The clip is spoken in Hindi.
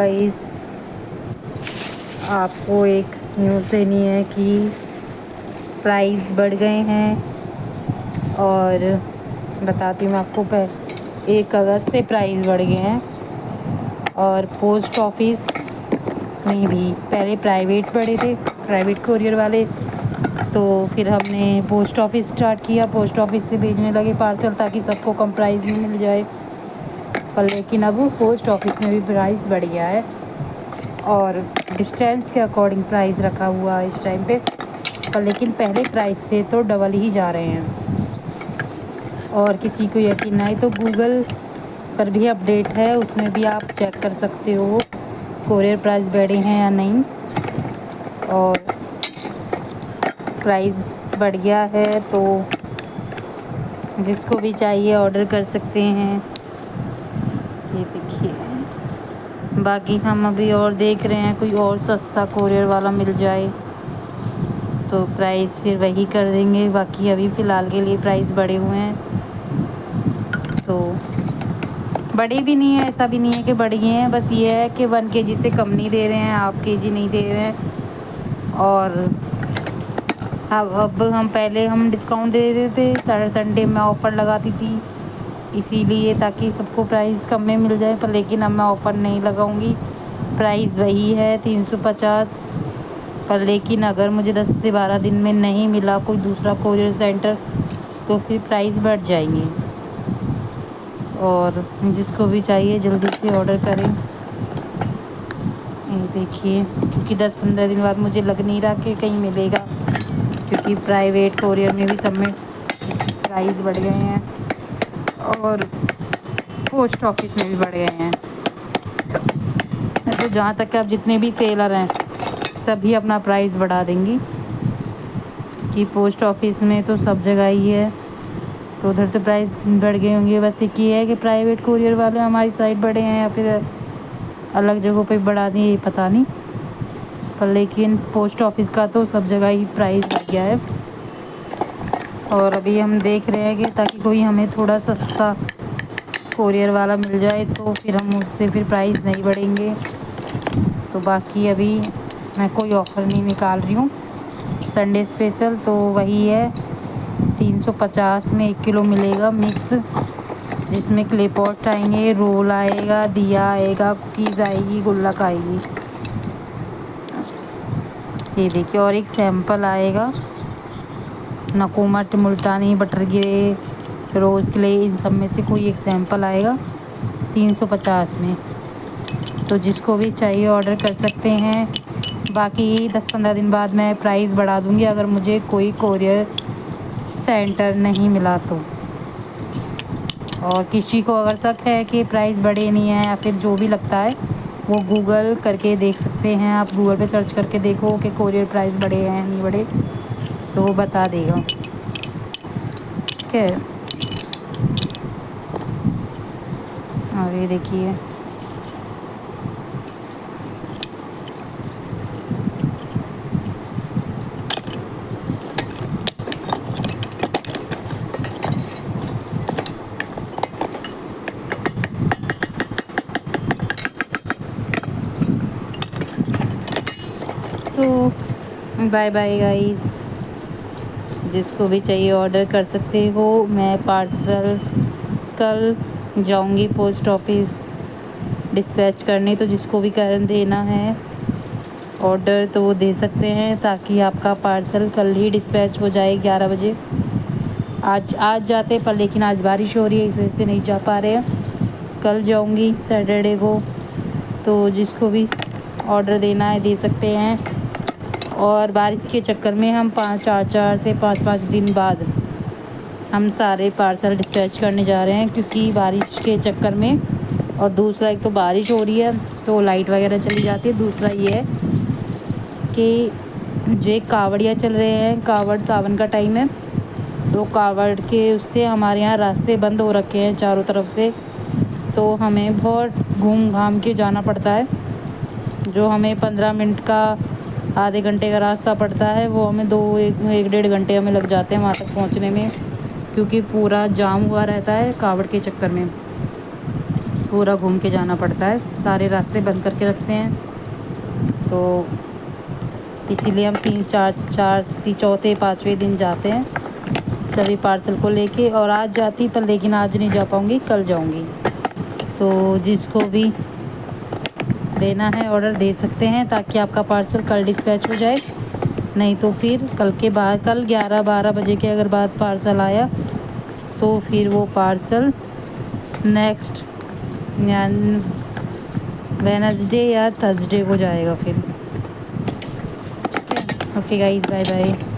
गाइस, आपको एक न्यूज़ देनी है कि प्राइस बढ़ गए हैं। और बताती हूँ आपको, 1 अगस्त से प्राइस बढ़ गए हैं। और पोस्ट ऑफिस में भी पहले प्राइवेट बढ़े थे, प्राइवेट कोरियर वाले, तो फिर हमने पोस्ट ऑफिस स्टार्ट किया। पोस्ट ऑफिस से भेजने लगे पार्सल ताकि सबको कम प्राइस में मिल जाए। पर लेकिन अब पोस्ट ऑफिस में भी प्राइस बढ़ गया है और डिस्टेंस के अकॉर्डिंग प्राइस रखा हुआ है इस टाइम पे। पर लेकिन पहले प्राइस से तो डबल ही जा रहे हैं। और किसी को यकीन ना आए तो गूगल पर भी अपडेट है, उसमें भी आप चेक कर सकते हो कोरियर प्राइस बढ़े हैं या नहीं। और प्राइस बढ़ गया है तो जिसको भी चाहिए ऑर्डर कर सकते हैं। ये देखिए, बाकी हम अभी और देख रहे हैं कोई और सस्ता कोरियर वाला मिल जाए तो प्राइस फिर वही कर देंगे। बाकी अभी फ़िलहाल के लिए प्राइस बढ़े हुए हैं, तो बड़े भी नहीं है, ऐसा भी नहीं है कि बढ़ गए हैं। बस ये है कि 1 kg से कम नहीं दे रहे हैं, ½ kg नहीं दे रहे हैं। और अब हम पहले डिस्काउंट दे देते थे, संडे में ऑफ़र लगाती थी इसीलिए, ताकि सबको प्राइस कम में मिल जाए। पर लेकिन अब मैं ऑफ़र नहीं लगाऊंगी, प्राइस वही है 350। पर लेकिन अगर मुझे 10 से 12 दिन में नहीं मिला कोई दूसरा कोरियर सेंटर तो फिर प्राइस बढ़ जाएंगे। और जिसको भी चाहिए जल्दी से ऑर्डर करें। ये देखिए, क्योंकि 10-15 दिन बाद मुझे लग नहीं रहा कि कहीं मिलेगा, क्योंकि प्राइवेट कोरियर में भी सब में प्राइस बढ़ गए हैं और पोस्ट ऑफिस में भी बढ़ गए हैं। तो जहाँ तक कि आप जितने भी सेलर हैं सभी अपना प्राइस बढ़ा देंगी, कि पोस्ट ऑफिस में तो सब जगह ही है, तो उधर तो प्राइस बढ़ गए होंगे। बस एक ये है कि प्राइवेट कोरियर वाले हमारी साइड बढ़े हैं या फिर अलग जगहों पे बढ़ा दिए, ये पता नहीं। पर लेकिन पोस्ट ऑफिस का तो सब जगह ही प्राइस बढ़ गया है। और अभी हम देख रहे हैं कि ताकि कोई हमें थोड़ा सस्ता कोरियर वाला मिल जाए तो फिर हम उससे फिर प्राइस नहीं बढ़ेंगे। तो बाकी अभी मैं कोई ऑफ़र नहीं निकाल रही हूँ। संडे स्पेशल तो वही है, 350 में 1 किलो मिलेगा मिक्स, जिसमें क्ले पॉट आएंगे, रोल आएगा, दिया आएगा, कुकीज़ आएगी, गुल्लक आएगी। ये देखिए, और एक सैंपल आएगा नकोमट, मुल्तानी, बटर गिरे, रोज़ क्ले, इन सब में से कोई एक सैंपल आएगा 350 में। तो जिसको भी चाहिए ऑर्डर कर सकते हैं। बाकी 10-15 दिन बाद मैं प्राइस बढ़ा दूँगी अगर मुझे कोई कोरियर सेंटर नहीं मिला तो। और किसी को अगर शक है कि प्राइस बढ़े नहीं है या फिर जो भी लगता है, वो गूगल करके देख सकते हैं। आप गूगल पे सर्च करके देखो कि कोरियर प्राइस बढ़े हैं नहीं बढ़े, तो वो बता देगा। ठीक है, और ये देखिए, तो बाय बाय गाइस। जिसको भी चाहिए ऑर्डर कर सकते हो। मैं पार्सल कल जाऊंगी पोस्ट ऑफिस डिस्पैच करने, तो जिसको भी कारण देना है ऑर्डर तो वो दे सकते हैं, ताकि आपका पार्सल कल ही डिस्पैच हो जाए 11 बजे। आज जाते, पर लेकिन आज बारिश हो रही है, इस वजह से नहीं जा पा रहे हैं। कल जाऊंगी सैटरडे को, तो जिसको भी ऑर्डर देना है दे सकते हैं। और बारिश के चक्कर में हम 4 से 5 दिन बाद हम सारे पार्सल डिस्पैच करने जा रहे हैं, क्योंकि बारिश के चक्कर में। और दूसरा, एक तो बारिश हो रही है तो लाइट वगैरह चली जाती है। दूसरा ये है कि जो एक कावड़िया चल रहे हैं, कावड़ सावन का टाइम है, तो कावड़ के उससे हमारे यहाँ रास्ते बंद हो रखे हैं चारों तरफ से, तो हमें बहुत घूम घाम के जाना पड़ता है। जो हमें 15 मिनट का, आधे घंटे का रास्ता पड़ता है, वो हमें 1-1.5 घंटे हमें लग जाते हैं वहाँ तक पहुँचने में, क्योंकि पूरा जाम हुआ रहता है कावड़ के चक्कर में। पूरा घूम के जाना पड़ता है, सारे रास्ते बंद करके रखते हैं। तो इसीलिए हम चौथे 5वें दिन जाते हैं सभी पार्सल को लेके। और आज जाती पर लेकिन आज नहीं जा पाऊँगी, कल जाऊँगी। तो जिसको भी देना है ऑर्डर दे सकते हैं, ताकि आपका पार्सल कल डिस्पैच हो जाए। नहीं तो फिर कल 11-12 बजे के अगर बाद पार्सल आया तो फिर वो पार्सल नेक्स्ट या वेडनेसडे या थर्सडे को जाएगा फिर। Okay guys, bye bye.